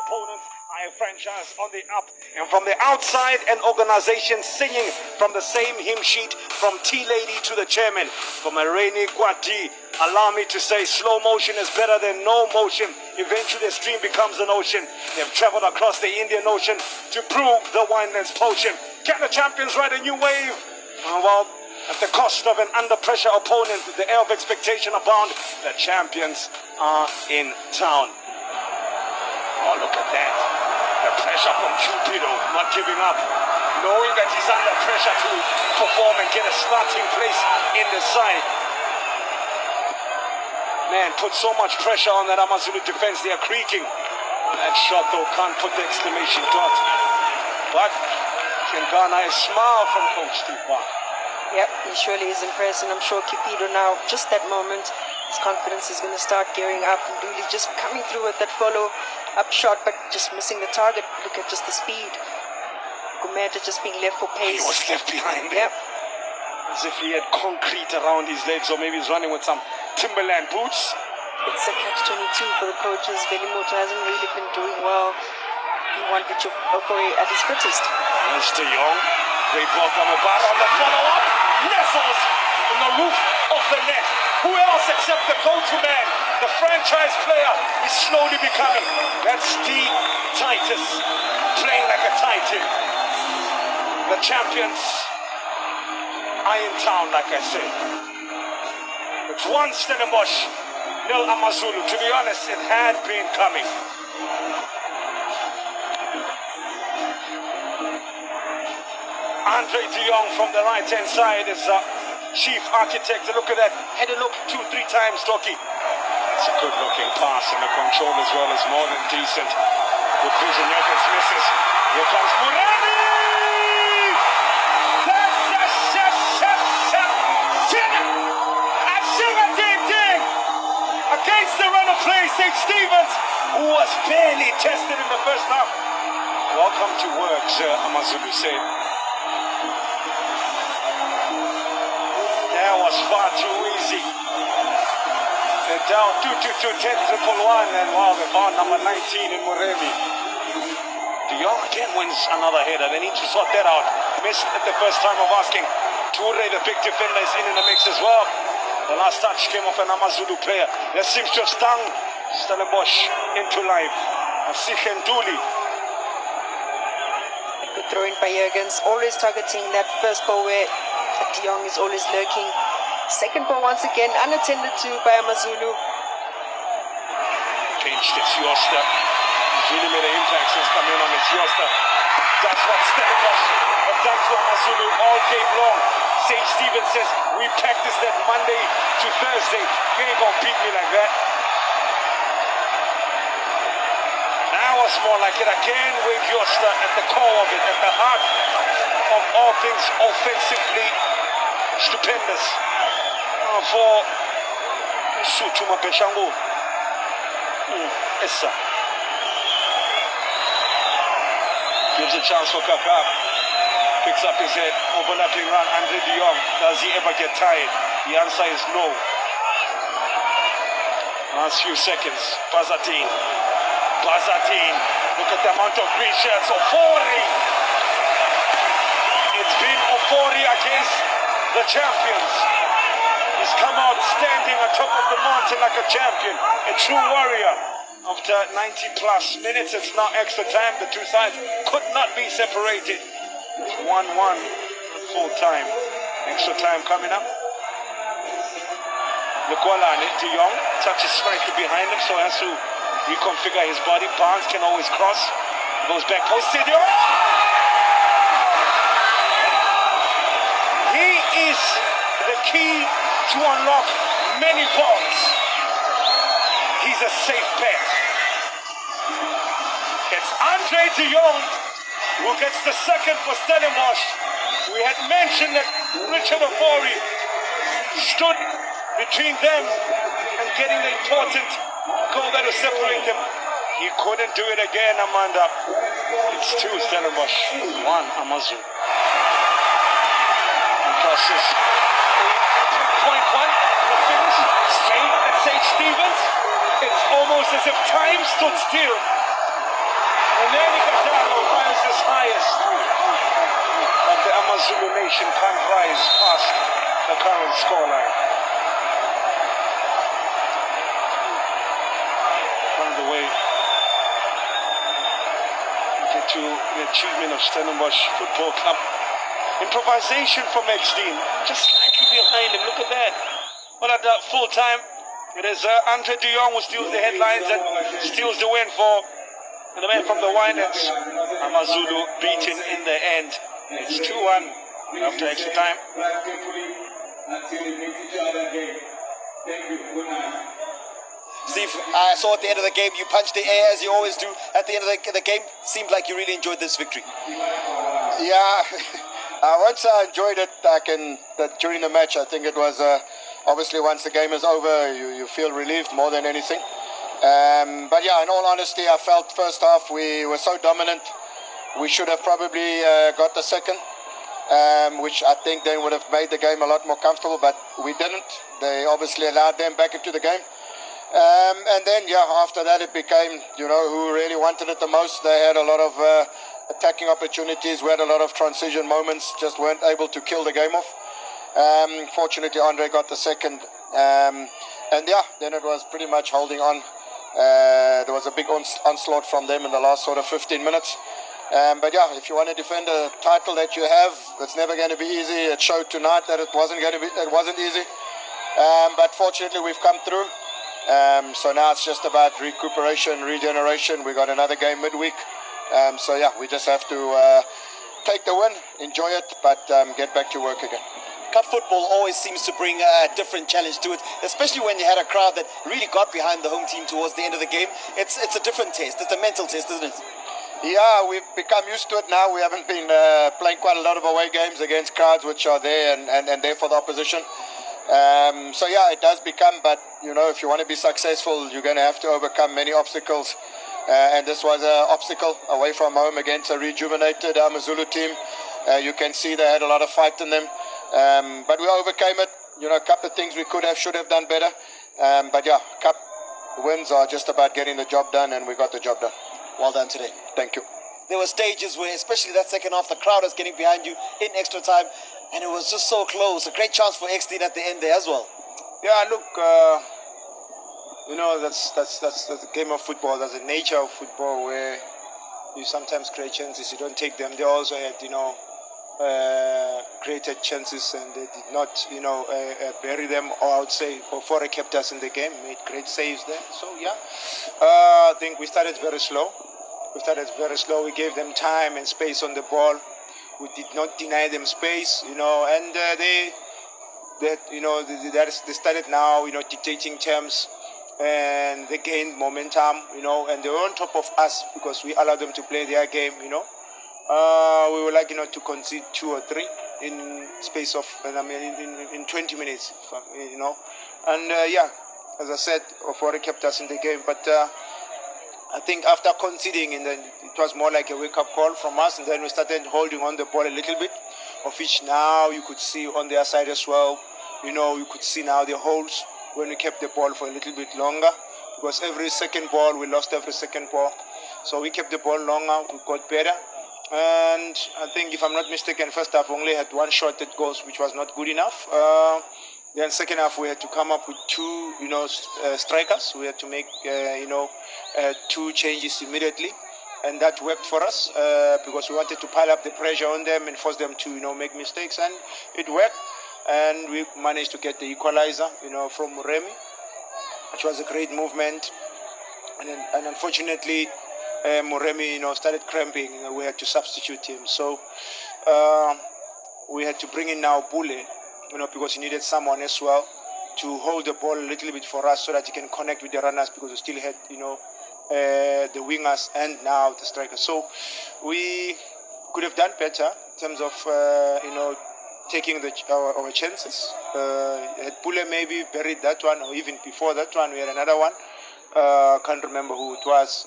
opponent, I franchise on the up. And from the outside, an organization singing from the same hymn sheet, from T-Lady to the chairman, from Irene Kwati. Allow me to say slow motion is better than no motion. Eventually the stream becomes an ocean. They've traveled across the Indian Ocean to brew the wineland's potion. Can the champions ride a new wave? Well, at the cost of an under-pressure opponent, the air of expectation abound. The champions are in town. Oh, look at that. The pressure from Cupido, not giving up. Knowing that he's under pressure to perform and get a starting place in the side. Man, put so much pressure on that Amazulu defense. They are creaking. That shot, though, can't put the exclamation dot. But can garner a smile from Coach Steve Barker. Yep, he surely is impressed, and I'm sure Cupido now, just that moment, his confidence is going to start gearing up, and really just coming through with that follow-up shot, but just missing the target. Look at just the speed. Gumeta just being left for pace. He was left behind. Yep. As if he had concrete around his legs, or maybe he's running with some Timberland boots. It's a catch-22 for the coaches. Velimoto hasn't really been doing well. He won Victor Okoye at his fittest. Mr. Young, great ball from Obara on the follow-up. Nestles in the roof of the net. Who else except the go-to man, the franchise player, is slowly becoming. That's the Titus, playing like a Titan. The champions are in town, like I said. It's 1 Stellenbosch, 0 Amazulu. To be honest, it had been coming. Andre de Jong from the right-hand side is chief architect. Look at that. Had a look 2-3 times, Toki. It's a good-looking pass, and the control as well is more than decent. Good vision, Jokers misses. Here comes Murani! Against the run of play, St. Stevens, who was barely tested in the first half. Welcome to work, Sir Amazulu said. That was far too easy. They're down 2-2-2, 10-1-1, and wow, they found number 19 in Moremi. De Jong again wins another header. They need to sort that out. Missed at the first time of asking. Toure, the big defender, is in the mix as well. The last touch came off an Amazulu player. That seems to have stung Stellenbosch into life. Sikhenduli. Good throw in by Jurgens, always targeting that first ball where De Jong is always lurking. Second ball once again unattended to by Amazulu. Pinched, it's Josta. He's really made an impact since coming on. It's Josta. That's what Stellenbosch have done to Amazulu all game long. St. Stephen says, we practiced that Monday to Thursday. You ain't gonna beat me like that. Now it's more like it again with Josta at the core of it, at the heart of all things offensively stupendous. For Sutuma Peshango. Essa. Gives a chance for Kaká. Picks up his head, overlapping run, Andre de Jong. Does he ever get tired? The answer is no. Last few seconds, Bazatine. Look at the amount of green shirts. Ofori. It's been Ofori against the champions. He's come out standing on top of the mountain like a champion, a true warrior. After 90 plus minutes, it's now extra time. The two sides could not be separated. 1-1 full time. Extra time coming up. Lukwalane, De Jong touches slightly behind him, so has to reconfigure his body. Barnes can always cross. Goes back post. He is the key to unlock many balls. He's a safe bet. It's Andre de Jong who gets the second for Stellenbosch. We had mentioned that Richard Ofori stood between them and getting the important goal that will separate them. He couldn't do it again, Amanda. It's 2 Stellenbosch, 1 Amazulu. And crosses 3.1, the finish, straight at St. Stevens. It's almost as if time stood still. organization can't rise past the current scoreline. On the way to the achievement of Stellenbosch Football Club. Improvisation from X-Team, just slightly behind him. Look at that. Well, at full time, it is Andre de Jong who steals the headlines and steals the win for the man from the Winans. Amazulu beaten in the end. It's 2-1 after extra time. Steve, I saw at the end of the game you punched the air as you always do. At the end of the game, seemed like you really enjoyed this victory. Yeah, once I enjoyed it during the match. I think it was obviously once the game is over, you feel relieved more than anything. But yeah, in all honesty, I felt first half we were so dominant. We should have probably got the second, which I think then would have made the game a lot more comfortable, but we didn't. They obviously allowed them back into the game. And then, yeah, after that it became, who really wanted it the most. They had a lot of attacking opportunities. We had a lot of transition moments, just weren't able to kill the game off. Fortunately, Andre got the second. And yeah, then it was pretty much holding on. There was a big onslaught from them in the last sort of 15 minutes. But yeah, if you want to defend a title that you have, it's never going to be easy. It showed tonight that it wasn't easy. But fortunately, we've come through. So now it's just about recuperation, regeneration. We got another game midweek. So yeah, we just have to take the win, enjoy it, but get back to work again. Cup football always seems to bring a different challenge to it, especially when you had a crowd that really got behind the home team towards the end of the game. It's a different test. It's a mental test, isn't it? Yeah, we've become used to it now. We haven't been playing quite a lot of away games against crowds which are there and there for the opposition. So yeah, it does become, but if you want to be successful, you're going to have to overcome many obstacles. And this was an obstacle away from home against a rejuvenated Amazulu team. You can see they had a lot of fight in them. But we overcame it. A couple of things we should have done better. But yeah, cup wins are just about getting the job done, and we got the job done. Well done today. Thank you. There were stages where, especially that second half, the crowd was getting behind you in extra time, and it was just so close. A great chance for XD at the end there as well. Yeah, look, that's the game of football. That's the nature of football, where you sometimes create chances, you don't take them. They also had, created chances, and they did not, bury them. Or I would say, Ofori kept us in the game, made great saves there. So yeah, I think we started very slow. We gave them time and space on the ball. We did not deny them space, and they started now, dictating terms, and they gained momentum, and they were on top of us because we allowed them to play their game, We were like, to concede 2 or 3 in space of, in 20 minutes, and yeah, as I said, Ofori kept us in the game, but I think after conceding, and then it was more like a wake-up call from us, and then we started holding on the ball a little bit, of which now you could see on their side as well. You could see now the holes when we kept the ball for a little bit longer, because every second ball, we lost every second ball. So we kept the ball longer, we got better. And I think, if I'm not mistaken, first half only had 1 shot that goes, which was not good enough. Then second half, we had to come up with 2, strikers. We had to make, 2 changes immediately. And that worked for us because we wanted to pile up the pressure on them and force them to, make mistakes. And it worked. And we managed to get the equalizer, from Remy, which was a great movement. And unfortunately, Moremi, started cramping. We had to substitute him. So we had to bring in now Bule, because he needed someone as well to hold the ball a little bit for us so that he can connect with the runners, because we still had, the wingers and now the strikers. So we could have done better in terms of, taking our chances. Had Bule maybe buried that one, or even before that one, we had another one. Can't remember who it was.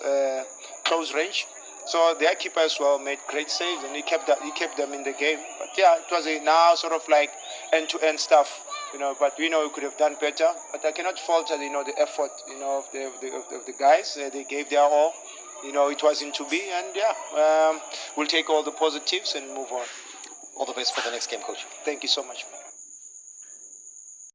Close range. So their keeper as well made great saves, and he kept them in the game. But yeah, it was now sort of like end-to-end stuff, But we could have done better. But I cannot fault the effort, of the guys. They gave their all. It wasn't to be, and yeah, we'll take all the positives and move on. All the best for the next game, coach. Thank you so much.